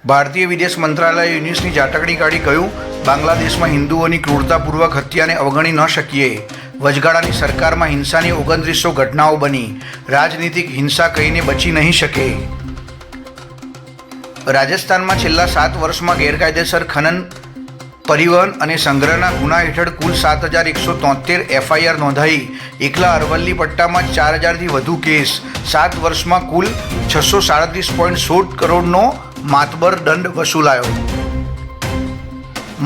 ભારતીય વિદેશ મંત્રાલયે ન્યૂઝની ઝાટકણી કાઢી કહ્યું, બાંગ્લાદેશમાં હિન્દુઓની ક્રૂરતાપૂર્વક હત્યાને અવગણી ન શકીએ. વચગાળાની સરકારમાં હિંસાની 2900 ઘટનાઓ બની. રાજનીતિક હિંસા કહીને બચી નહીં શકે. રાજસ્થાનમાં છેલ્લા 7 વર્ષમાં ગેરકાયદેસર ખનન, પરિવહન અને સંગ્રહના ગુના હેઠળ કુલ 7173 એફઆઈઆર નોંધાઈ. એકલા અરવલ્લી પટ્ટામાં 4000થી વધુ કેસ. 7 વર્ષમાં કુલ 637.16 કરોડનો માતબર દંડ વસૂલાયો.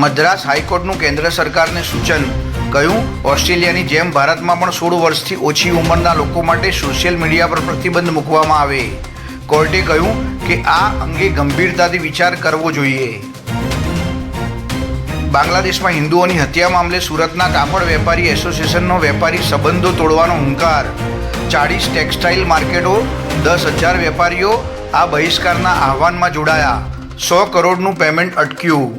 મદ્રાસ હાઈકોર્ટનું કેન્દ્ર સરકારને સૂચન. કહ્યું, ઓસ્ટ્રેલિયાની જેમ ભારતમાં પણ 16 વર્ષથી ઓછી ઉંમરના લોકો માટે સોશિયલ મીડિયા પર પ્રતિબંધ મૂકવામાં આવે. કોર્ટે કહ્યું કે આ અંગે ગંભીરતાથી વિચાર કરવો જોઈએ. બાંગ્લાદેશમાં હિન્દુઓની હત્યા મામલે સુરતના કાપડ વેપારી એસોસિએશનનો વેપારી સંબંધો તોડવાનો હુંકાર. 40 ટેક્સટાઇલ માર્કેટો, 10,000 વેપારીઓ આ બહિષ્કારના આહવાનમાં જોડાયા. 100 કરોડનું પેમેન્ટ અટક્યું.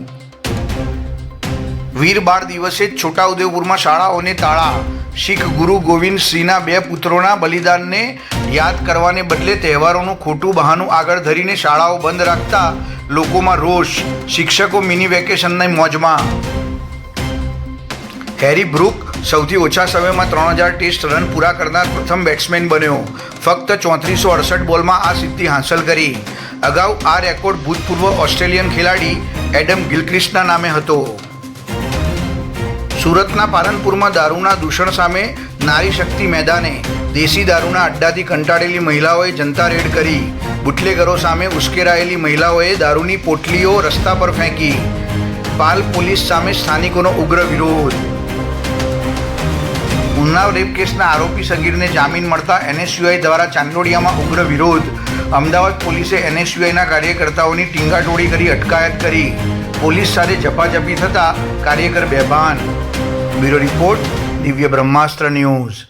વીર બાળ દિવસે છોટાઉદેપુરમાં શાળાઓને તાળા. શીખ ગુરુ ગોવિંદ સિંહના 2 પુત્રોના બલિદાનને યાદ કરવાને બદલે તહેવારોનું ખોટું બહાનું આગળ ધરીને શાળાઓ બંધ રાખતા લોકોમાં રોષ. શિક્ષકો મિની વેકેશનની મોજમાં. હેરી બ્રુક સૌથી ઓછા સમયમાં 3000 ટેસ્ટ રન પૂરા કરનાર પ્રથમ બેટ્સમેન બન્યો. ફક્ત 3468 બોલમાં આ સિદ્ધિ હાંસલ કરી. અગાઉ આ રેકોર્ડ ભૂતપૂર્વ ઓસ્ટ્રેલિયન ખેલાડી એડમ ગિલક્રિસ્ટના નામે હતો. સુરતના પાલનપુરમાં દારૂના દૂષણ સામે નારી શક્તિ મેદાને. દેશી દારૂના અડ્ડાથી કંટાળેલી મહિલાઓએ જનતા રેડ કરી. બુટલેગરો સામે ઉશ્કેરાયેલી મહિલાઓએ દારૂની પોટલીઓ રસ્તા પર ફેંકી. પાલ પોલીસ સામે સ્થાનિકોનો ઉગ્ર વિરોધ. ઉન્નાવ રેપ કેસના આરોપી સગીરને જામીન મળતા એનએસયુઆઈ દ્વારા ચાંદોડિયામાં ઉગ્ર વિરોધ. અમદાવાદ પોલીસે એનએસયુઆઈના કાર્યકર્તાઓની ટીંગાટોળી કરી અટકાયત કરી. પોલીસ સાથે ઝપાઝપી થતા કાર્યકર બેભાન. બ્યુરો રિપોર્ટ, દિવ્ય બ્રહ્માસ્ત્ર ન્યૂઝ.